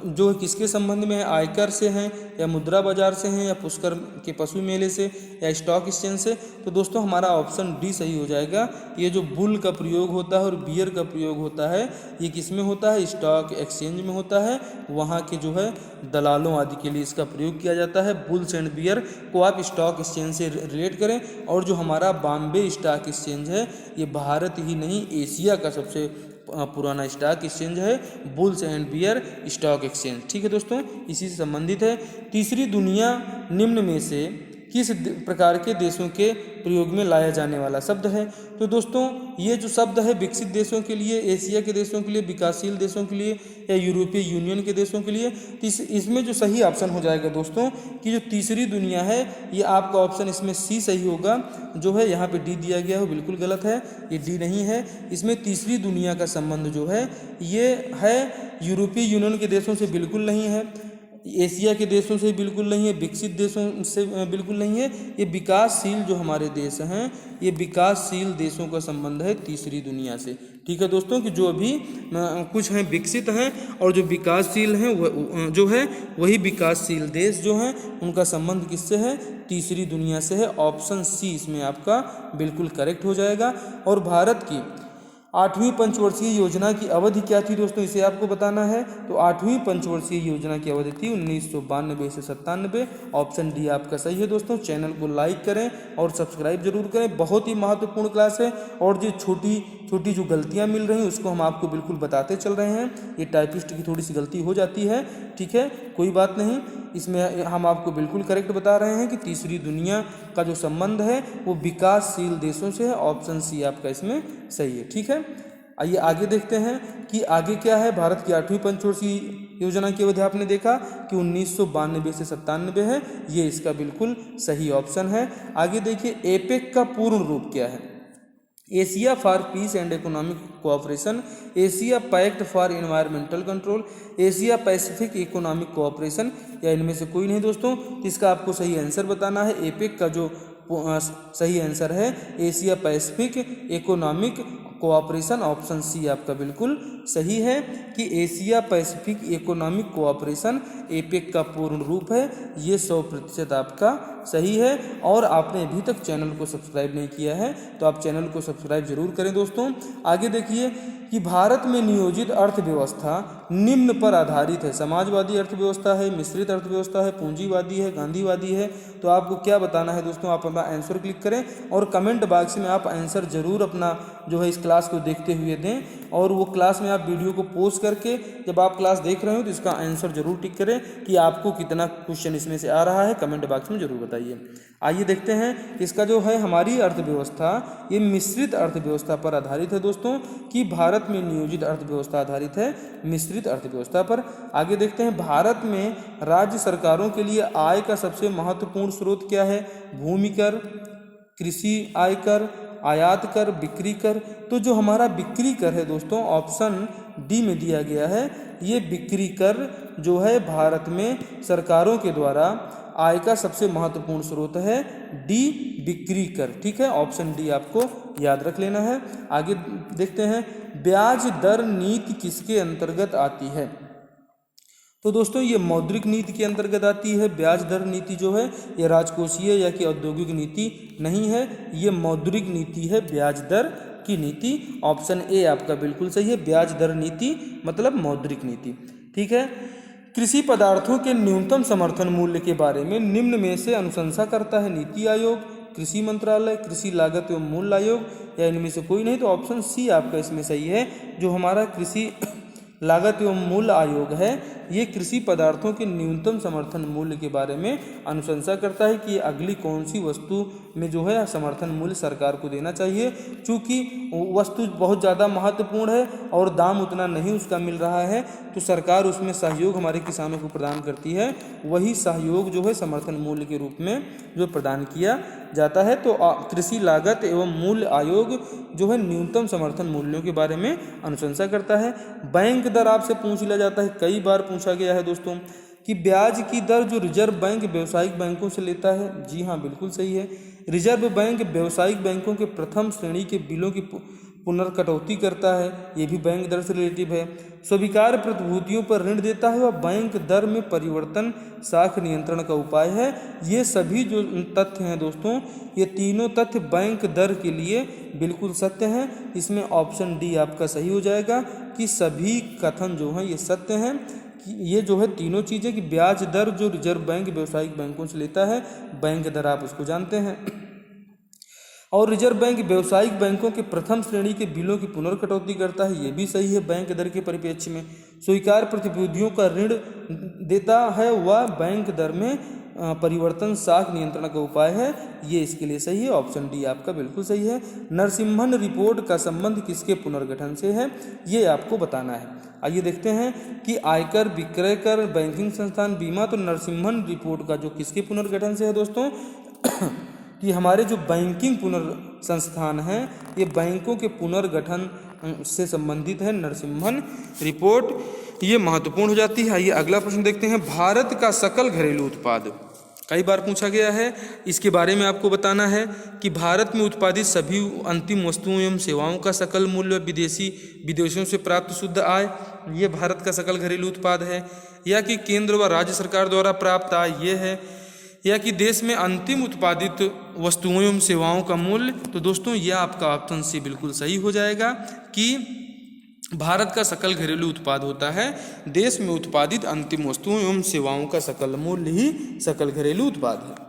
A: जो किसके संबंध में है? आयकर से हैं या मुद्रा बाजार से हैं या पुष्कर के पशु मेले से या स्टॉक एक्सचेंज से? तो दोस्तों हमारा ऑप्शन डी सही हो जाएगा। ये जो बुल का प्रयोग होता है और बियर का प्रयोग होता है ये किस में होता है? स्टॉक एक्सचेंज में होता है। वहाँ के जो है दलालों आदि के लिए इसका प्रयोग किया जाता है। बुल्स एंड बियर को आप स्टॉक एक्सचेंज से रिलेट करें। और जो हमारा बॉम्बे स्टॉक एक्सचेंज है ये भारत ही नहीं एशिया का सबसे पुराना स्टॉक एक्सचेंज है, bulls and bear stock exchange. ठीक है दोस्तों, इसी से संबंधित है। तीसरी दुनिया निम्न में से किस प्रकार के देशों के प्रयोग में लाया जाने वाला शब्द है? तो दोस्तों ये जो शब्द है विकसित देशों के लिए, एशिया के देशों के लिए, विकासशील देशों के लिए या यूरोपीय यूनियन के देशों के लिए। इसमें जो सही ऑप्शन हो जाएगा दोस्तों कि जो तीसरी दुनिया है ये आपका ऑप्शन इसमें सी सही होगा। जो है यहाँ पे डी दिया गया है वो बिल्कुल गलत है, ये डी नहीं है। इसमें तीसरी दुनिया का संबंध जो है ये है यूरोपीय यूनियन के देशों से बिल्कुल नहीं है, एशिया के देशों से बिल्कुल नहीं है, विकसित देशों से बिल्कुल नहीं है। ये विकासशील जो हमारे देश हैं ये विकासशील देशों का संबंध है तीसरी दुनिया से। ठीक है दोस्तों कि जो अभी कुछ हैं विकसित हैं और जो विकासशील हैं जो है वही विकासशील देश जो हैं उनका संबंध किससे है? तीसरी दुनिया से है। ऑप्शन सी इसमें आपका बिल्कुल करेक्ट हो जाएगा। और भारत की 8वीं पंचवर्षीय योजना की अवधि क्या थी दोस्तों, इसे आपको बताना है। तो 8वीं पंचवर्षीय योजना की अवधि थी 1992 से 97। ऑप्शन डी आपका सही है दोस्तों। चैनल को लाइक करें और सब्सक्राइब जरूर करें, बहुत ही महत्वपूर्ण क्लास है। और जो छोटी छोटी जो गलतियां मिल रही हैं उसको हम आपको बिल्कुल बताते चल रहे हैं। ये टाइपिस्ट की थोड़ी सी गलती हो जाती है, ठीक है, कोई बात नहीं। इसमें हम आपको बिल्कुल करेक्ट बता रहे हैं कि तीसरी दुनिया का जो संबंध है वो विकासशील देशों से है। ऑप्शन सी आपका इसमें सही है, ठीक है। आइए आगे देखते हैं कि आगे क्या है। भारत की 8वीं पंचवर्षीय योजना की अवधि आपने देखा कि 1992 से 97 है, ये इसका बिल्कुल सही ऑप्शन है। आगे देखिए एपेक का पूर्ण रूप क्या है। Asia for peace and economic cooperation, Asia pact for environmental control, Asia Pacific economic cooperation, या इनमें से कोई नहीं दोस्तों। इसका आपको सही आंसर बताना है। एपेक का जो सही आंसर है Asia Pacific economic cooperation. Option C आपका बिल्कुल सही है कि Asia Pacific economic cooperation APEC का पूर्ण रूप है। ये 100% आपका सही है। और आपने अभी तक चैनल को सब्सक्राइब नहीं किया है तो आप चैनल को सब्सक्राइब जरूर करें दोस्तों। आगे देखिए कि भारत में नियोजित अर्थव्यवस्था निम्न पर आधारित है। समाजवादी अर्थव्यवस्था है, मिश्रित अर्थव्यवस्था है, पूंजीवादी है, गांधीवादी है। तो आपको क्या बताना है दोस्तों, आप अपना आंसर क्लिक करें और कमेंट बॉक्स में आप आंसर जरूर अपना जो है इस क्लास को देखते हुए दें। और वो क्लास में आप वीडियो को पोस्ट करके जब आप क्लास देख रहे हो तो इसका आंसर जरूर टिक करें कि आपको कितना क्वेश्चन इसमें से आ रहा है, कमेंट बॉक्स में जरूर बताइए। आइए देखते हैं इसका जो है हमारी अर्थव्यवस्था ये मिश्रित अर्थव्यवस्था पर आधारित है दोस्तों, कि भारत में नियोजित अर्थव्यवस्था आधारित है मिश्रित अर्थव्यवस्था पर। आगे देखते हैं भारत में राज्य सरकारों के लिए आय का सबसे महत्वपूर्ण स्रोत क्या है। भूमि कर, कृषि आयकर, आयात कर, बिक्री कर। तो जो हमारा बिक्री कर है दोस्तों ऑप्शन डी में दिया गया है। ये बिक्री कर जो है भारत में सरकारों के द्वारा आय का सबसे महत्वपूर्ण स्रोत है, डी बिक्री कर, ठीक है। ऑप्शन डी आपको याद रख लेना है। आगे देखते हैं ब्याज दर नीति किसके अंतर्गत आती है। तो दोस्तों ये मौद्रिक नीति के अंतर्गत आती है। ब्याज दर नीति जो है ये राजकोषीय या कि औद्योगिक नीति नहीं है, ये मौद्रिक नीति है, ब्याज दर की नीति। ऑप्शन ए आपका बिल्कुल सही है। ब्याज दर नीति मतलब मौद्रिक नीति, ठीक है। कृषि पदार्थों के न्यूनतम समर्थन मूल्य के बारे में निम्न में से अनुशंसा करता है नीति आयोग, कृषि मंत्रालय, कृषि लागत एवं मूल्य आयोग, या इनमें से कोई नहीं। तो ऑप्शन सी आपका इसमें सही है। जो हमारा कृषि लागत एवं मूल्य आयोग है ये कृषि पदार्थों के न्यूनतम समर्थन मूल्य के बारे में अनुशंसा करता है कि अगली कौन सी वस्तु में जो है समर्थन मूल्य सरकार को देना चाहिए। चूँकि वस्तु बहुत ज़्यादा महत्वपूर्ण है और दाम उतना नहीं उसका मिल रहा है तो सरकार उसमें सहयोग हमारे किसानों को प्रदान करती है। वही सहयोग जो है समर्थन मूल्य के रूप में जो प्रदान किया जाता है। तो कृषि लागत एवं मूल्य आयोग जो है न्यूनतम समर्थन मूल्यों के बारे में अनुशंसा करता है। बैंक दर आपसे पूछ लिया जाता है, कई बार पूछा गया है दोस्तों कि ब्याज की दर जो रिजर्व बैंक व्यावसायिक बैंकों से लेता है। जी हाँ बिल्कुल सही है। रिजर्व बैंक व्यावसायिक बैंकों के प्रथम श्रेणी के बिलों की पुनर्कटौती करता है, ये भी बैंक दर से रिलेटिव है। स्वीकार्य प्रतिभूतियों पर ऋण देता है और बैंक दर में परिवर्तन साख नियंत्रण का उपाय है। ये सभी जो तथ्य हैं दोस्तों ये तीनों तथ्य बैंक दर के लिए बिल्कुल सत्य हैं। इसमें ऑप्शन डी आपका सही हो जाएगा कि सभी कथन जो हैं ये सत्य हैं। ये जो है तीनों चीज़ें कि ब्याज दर जो रिजर्व बैंक व्यावसायिक बैंकों से लेता है, बैंक दर आप उसको जानते हैं, और रिजर्व बैंक व्यावसायिक बैंकों के प्रथम श्रेणी के बिलों की पुनर्कटौती करता है, ये भी सही है बैंक दर के परिप्रेक्ष्य में। स्वीकार प्रतिभूतियों का ऋण देता है वह बैंक दर में परिवर्तन साख नियंत्रण का उपाय है, ये इसके लिए सही है। ऑप्शन डी आपका बिल्कुल सही है। नरसिम्हन रिपोर्ट का संबंध किसके पुनर्गठन से है, ये आपको बताना है। आइए देखते हैं कि आयकर, विक्रय कर, बैंकिंग संस्थान, बीमा। तो नरसिम्हन रिपोर्ट का जो किसके पुनर्गठन से है दोस्तों कि हमारे जो बैंकिंग संस्थान हैं ये बैंकों के पुनर्गठन से संबंधित है नरसिम्हन रिपोर्ट, ये महत्वपूर्ण हो जाती है। आइए अगला प्रश्न देखते हैं। भारत का सकल घरेलू उत्पाद कई बार पूछा गया है, इसके बारे में आपको बताना है कि भारत में उत्पादित सभी अंतिम वस्तुओं एवं सेवाओं का सकल मूल्य विदेशों से प्राप्त शुद्ध आय, ये भारत का सकल घरेलू उत्पाद है, या कि केंद्र व राज्य सरकार द्वारा प्राप्त आय ये है, या कि देश में अंतिम उत्पादित वस्तुओं एवं सेवाओं का मूल्य। तो दोस्तों यह आपका ऑप्शन सी बिल्कुल सही हो जाएगा कि भारत का सकल घरेलू उत्पाद होता है देश में उत्पादित अंतिम वस्तुओं एवं सेवाओं का सकल मूल्य ही सकल घरेलू उत्पाद है।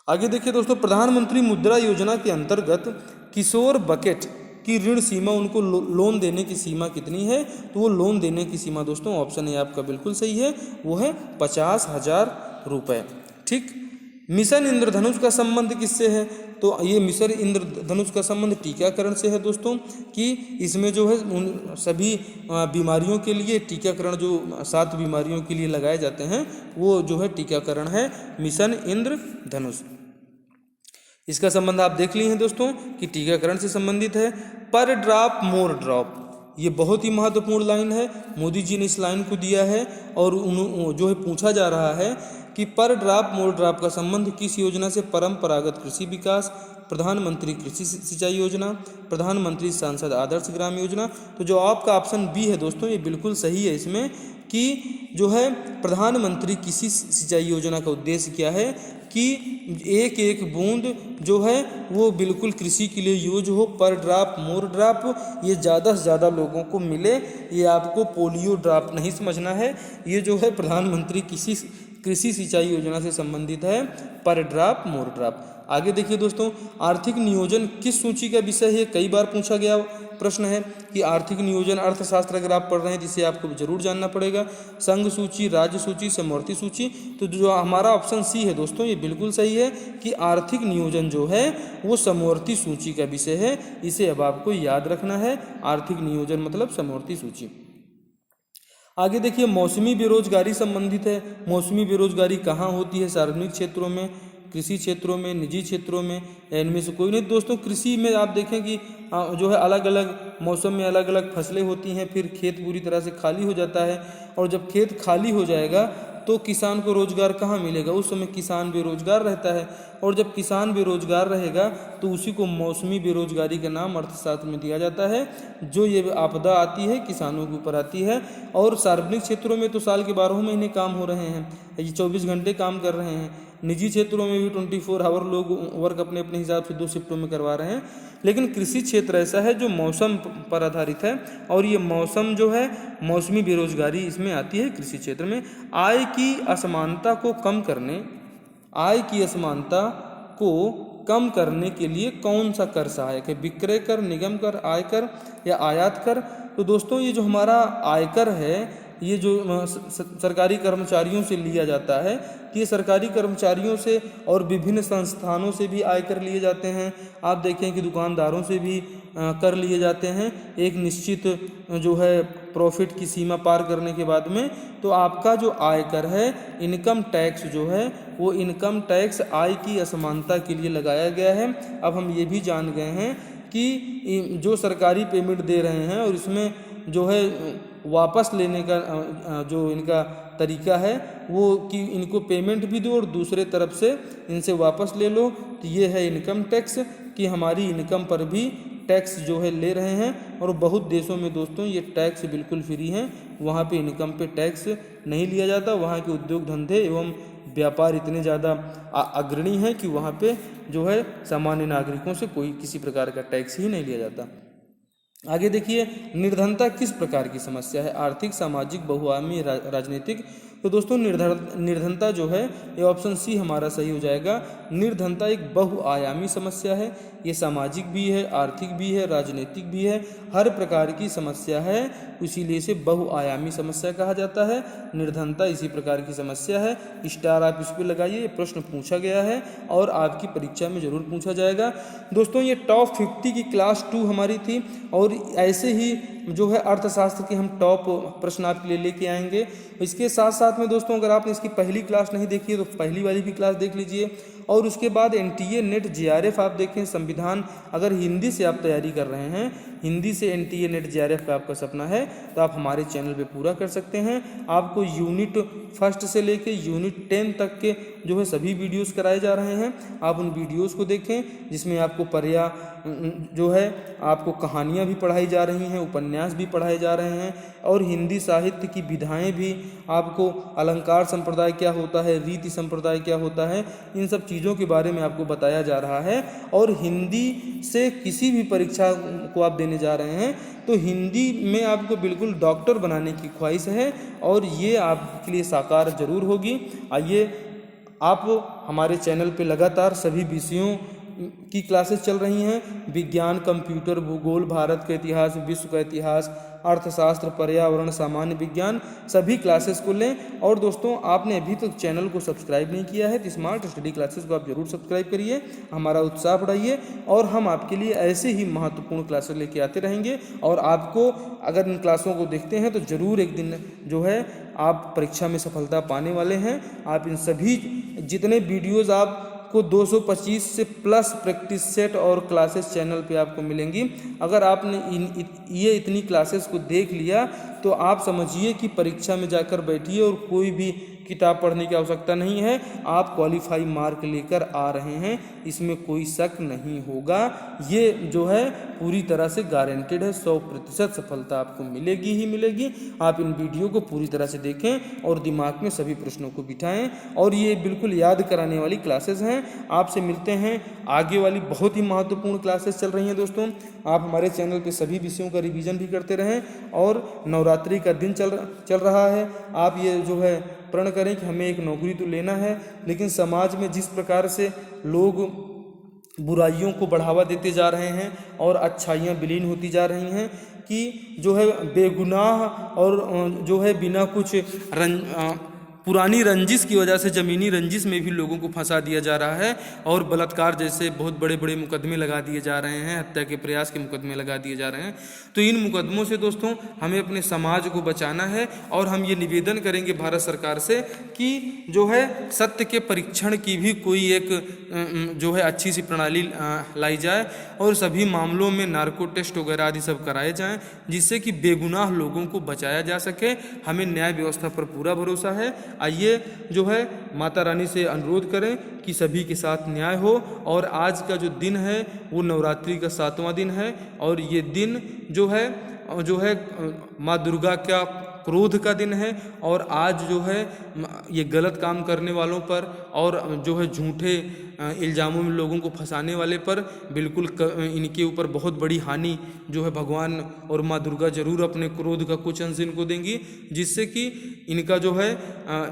A: आगे देखिए दोस्तों, प्रधानमंत्री मुद्रा योजना के अंतर्गत किशोर बकेट की ऋण सीमा, उनको लोन देने की सीमा कितनी है? तो वो लोन देने की सीमा दोस्तों, ऑप्शन ए आपका बिल्कुल सही है, वो है 50,000 रुपये। ठीक। मिशन इंद्रधनुष का संबंध किससे है? तो ये मिशन इंद्रधनुष का संबंध टीकाकरण से है दोस्तों, कि इसमें जो है उन सभी बीमारियों के लिए टीकाकरण, जो 7 बीमारियों के लिए लगाए जाते हैं, वो जो है टीकाकरण है मिशन इंद्रधनुष। इसका संबंध आप देख लिए हैं दोस्तों कि टीकाकरण से संबंधित है। पर ड्रॉप मोर ड्रॉप, ये बहुत ही महत्वपूर्ण लाइन है, मोदी जी ने इस लाइन को दिया है और जो है पूछा जा रहा है कि पर ड्रॉप मोर ड्रॉप का संबंध किस योजना से? परंपरागत कृषि विकास, प्रधानमंत्री कृषि सिंचाई योजना, प्रधानमंत्री सांसद आदर्श ग्राम योजना। तो जो आपका ऑप्शन बी है दोस्तों, ये बिल्कुल सही है इसमें, कि जो है प्रधानमंत्री कृषि सिंचाई योजना का उद्देश्य क्या है कि एक एक बूंद जो है वो बिल्कुल कृषि के लिए यूज हो। पर ड्रॉप मोर ड्रॉप, ये ज़्यादा से ज़्यादा लोगों को मिले, ये आपको पोलियो ड्रॉप नहीं समझना है, ये जो है प्रधानमंत्री कृषि सिंचाई योजना से संबंधित है, पर ड्रॉप मोर ड्रॉप। आगे देखिए दोस्तों, आर्थिक नियोजन किस सूची का विषय है? कई बार पूछा गया प्रश्न है कि आर्थिक नियोजन अर्थशास्त्र अगर आप पढ़ रहे हैं, जिसे आपको जरूर जानना पड़ेगा। संघ सूची, राज्य सूची, समवर्ती सूची। तो जो हमारा ऑप्शन सी है दोस्तों, ये बिल्कुल सही है कि आर्थिक नियोजन जो है वो समवर्ती सूची का विषय है, इसे अब आपको याद रखना है। आर्थिक नियोजन मतलब समवर्ती सूची। आगे देखिए, मौसमी बेरोजगारी संबंधित है। मौसमी बेरोजगारी कहाँ होती है? सार्वजनिक क्षेत्रों में, कृषि क्षेत्रों में, निजी क्षेत्रों में, इनमें से कोई नहीं दोस्तों। कृषि में आप देखें कि जो है अलग अलग मौसम में अलग अलग फसलें होती हैं, फिर खेत पूरी तरह से खाली हो जाता है, और जब खेत खाली हो जाएगा तो किसान को रोजगार कहाँ मिलेगा? उस समय किसान बेरोजगार रहता है, और जब किसान बेरोजगार रहेगा तो उसी को मौसमी बेरोजगारी का नाम अर्थशास्त्र में दिया जाता है। जो ये आपदा आती है किसानों के ऊपर आती है। और सार्वजनिक क्षेत्रों में तो साल के 12 महीने काम हो रहे हैं, ये 24 घंटे काम कर रहे हैं। निजी क्षेत्रों में भी 24 आवर लोग वर्क अपने अपने हिसाब से 2 शिफ्टों में करवा रहे हैं। लेकिन कृषि क्षेत्र ऐसा है जो मौसम पर आधारित है, और ये मौसम जो है मौसमी बेरोजगारी इसमें आती है कृषि क्षेत्र में। आय की असमानता को कम करने, आय की असमानता को कम करने के लिए कौन सा कर सहायक है? विक्रय कर, निगम कर, आयकर या आयात कर? तो दोस्तों ये जो हमारा आयकर है, ये जो सरकारी कर्मचारियों से लिया जाता है, ये सरकारी कर्मचारियों से और विभिन्न संस्थानों से भी आयकर लिए जाते हैं। आप देखें कि दुकानदारों से भी कर लिए जाते हैं एक निश्चित जो है प्रॉफिट की सीमा पार करने के बाद में। तो आपका जो आयकर है, इनकम टैक्स जो है, वो इनकम टैक्स आय की असमानता के लिए लगाया गया है। अब हम ये भी जान गए हैं कि जो सरकारी पेमेंट दे रहे हैं और इसमें जो है वापस लेने का जो इनका तरीका है वो कि इनको पेमेंट भी दो और दूसरे तरफ से इनसे वापस ले लो। तो ये है इनकम टैक्स, कि हमारी इनकम पर भी टैक्स जो है ले रहे हैं। और बहुत देशों में दोस्तों ये टैक्स बिल्कुल फ्री हैं, वहाँ पे इनकम पे टैक्स नहीं लिया जाता। वहाँ के उद्योग धंधे एवं व्यापार इतने ज़्यादा अग्रणी हैं कि वहाँ पे जो है सामान्य नागरिकों से कोई किसी प्रकार का टैक्स ही नहीं लिया जाता। आगे देखिए, निर्धनता किस प्रकार की समस्या है? आर्थिक, सामाजिक, बहुआयामी, राजनीतिक। तो दोस्तों निर्धनता जो है ये ऑप्शन सी हमारा सही हो जाएगा। निर्धनता एक बहुआयामी समस्या है, ये सामाजिक भी है, आर्थिक भी है, राजनीतिक भी है, हर प्रकार की समस्या है, इसीलिए इसे बहुआयामी समस्या कहा जाता है। निर्धनता इसी प्रकार की समस्या है। स्टार आप इस पर लगाइए, ये प्रश्न पूछा गया है और आपकी परीक्षा में जरूर पूछा जाएगा। दोस्तों ये टॉप 50 की क्लास 2 हमारी थी, और ऐसे ही जो है अर्थशास्त्र के हम टॉप प्रश्न आपके लिए लेके आएंगे। इसके साथ साथ में दोस्तों अगर आपने इसकी पहली क्लास नहीं देखी है तो पहली वाली भी क्लास देख लीजिए, और उसके बाद NTA नेट JRF आप देखें। संविधान अगर हिंदी से आप तैयारी कर रहे हैं, हिंदी से NTA नेट JRF का आपका सपना है तो आप हमारे चैनल पे पूरा कर सकते हैं। आपको यूनिट 1 से लेके यूनिट 10 तक के जो है सभी वीडियोस कराए जा रहे हैं। आप उन वीडियोस को देखें जिसमें आपको जो है आपको कहानियाँ भी पढ़ाई जा रही हैं, उपन्यास भी पढ़ाए जा रहे हैं और हिंदी साहित्य की विधाएं भी, आपको अलंकार संप्रदाय क्या होता है, रीति संप्रदाय क्या होता है, इन सब चीज़ों के बारे में आपको बताया जा रहा है। और हिंदी से किसी भी परीक्षा को आप देने जा रहे हैं तो हिंदी में आपको बिल्कुल डॉक्टर बनाने की ख्वाहिश है और ये आपके लिए साकार जरूर होगी। आइए, आप हमारे चैनल पे लगातार सभी विषयों की क्लासेस चल रही हैं, विज्ञान, कंप्यूटर, भूगोल, भारत का इतिहास, विश्व का इतिहास, अर्थशास्त्र, पर्यावरण, सामान्य विज्ञान, सभी क्लासेस को लें। और दोस्तों, आपने अभी तक चैनल को सब्सक्राइब नहीं किया है तो स्मार्ट स्टडी क्लासेस को आप जरूर सब्सक्राइब करिए, हमारा उत्साह बढ़ाइए और हम आपके लिए ऐसे ही महत्वपूर्ण क्लासेस लेके आते रहेंगे। और आपको अगर इन क्लासों को देखते हैं तो ज़रूर एक दिन जो है आप परीक्षा में सफलता पाने वाले हैं। आप इन सभी जितने वीडियोज़ आपको 225 से प्लस प्रैक्टिस सेट और क्लासेस चैनल पे आपको मिलेंगी। अगर आपने ये इतनी क्लासेस को देख लिया तो आप समझिए कि परीक्षा में जाकर बैठिए और कोई भी किताब पढ़ने की आवश्यकता नहीं है, आप क्वालिफाई मार्क लेकर आ रहे हैं, इसमें कोई शक नहीं होगा। ये जो है पूरी तरह से गारंटेड है, 100% सफलता आपको मिलेगी ही मिलेगी। आप इन वीडियो को पूरी तरह से देखें और दिमाग में सभी प्रश्नों को बिठाएं और ये बिल्कुल याद कराने वाली क्लासेस हैं। आपसे मिलते हैं आगे वाली बहुत ही महत्वपूर्ण क्लासेस चल रही हैं दोस्तों। आप हमारे चैनल पे सभी विषयों का रिवीजन भी करते रहें और नवरात्रि का दिन चल रहा है। आप ये जो है प्रण करें कि हमें एक नौकरी तो लेना है, लेकिन समाज में जिस प्रकार से लोग बुराइयों को बढ़ावा देते जा रहे हैं और अच्छाइयाँ विलीन होती जा रही हैं कि जो है बेगुनाह और जो है बिना कुछ पुरानी रंजिश की वजह से ज़मीनी रंजिश में भी लोगों को फंसा दिया जा रहा है और बलात्कार जैसे बहुत बड़े बड़े मुकदमे लगा दिए जा रहे हैं, हत्या के प्रयास के मुकदमे लगा दिए जा रहे हैं। तो इन मुकदमों से दोस्तों हमें अपने समाज को बचाना है और हम ये निवेदन करेंगे भारत सरकार से कि जो है सत्य के परीक्षण की भी कोई एक जो है अच्छी सी प्रणाली लाई जाए और सभी मामलों में नार्को टेस्ट वगैरह आदि सब कराए जाएँ, जिससे कि बेगुनाह लोगों को बचाया जा सके। हमें न्याय व्यवस्था पर पूरा भरोसा है। आइए जो है माता रानी से अनुरोध करें कि सभी के साथ न्याय हो। और आज का जो दिन है वो नवरात्रि का 7वां दिन है और ये दिन जो है माँ दुर्गा का क्रोध का दिन है और आज जो है ये गलत काम करने वालों पर और जो है झूठे इल्ज़ामों में लोगों को फंसाने वाले पर बिल्कुल इनके ऊपर बहुत बड़ी हानि जो है भगवान और माँ दुर्गा जरूर अपने क्रोध का कुछ अंश इनको देंगी, जिससे कि इनका जो है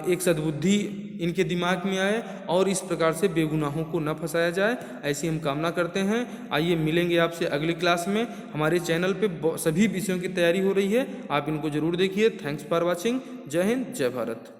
A: एक सद्बुद्धि इनके दिमाग में आए और इस प्रकार से बेगुनाहों को न फंसाया जाए, ऐसी हम कामना करते हैं। आइए मिलेंगे आपसे अगली क्लास में। हमारे चैनल पे सभी विषयों की तैयारी हो रही है, आप इनको जरूर देखिए। Thanks for watching. जय हिंद, जय भारत।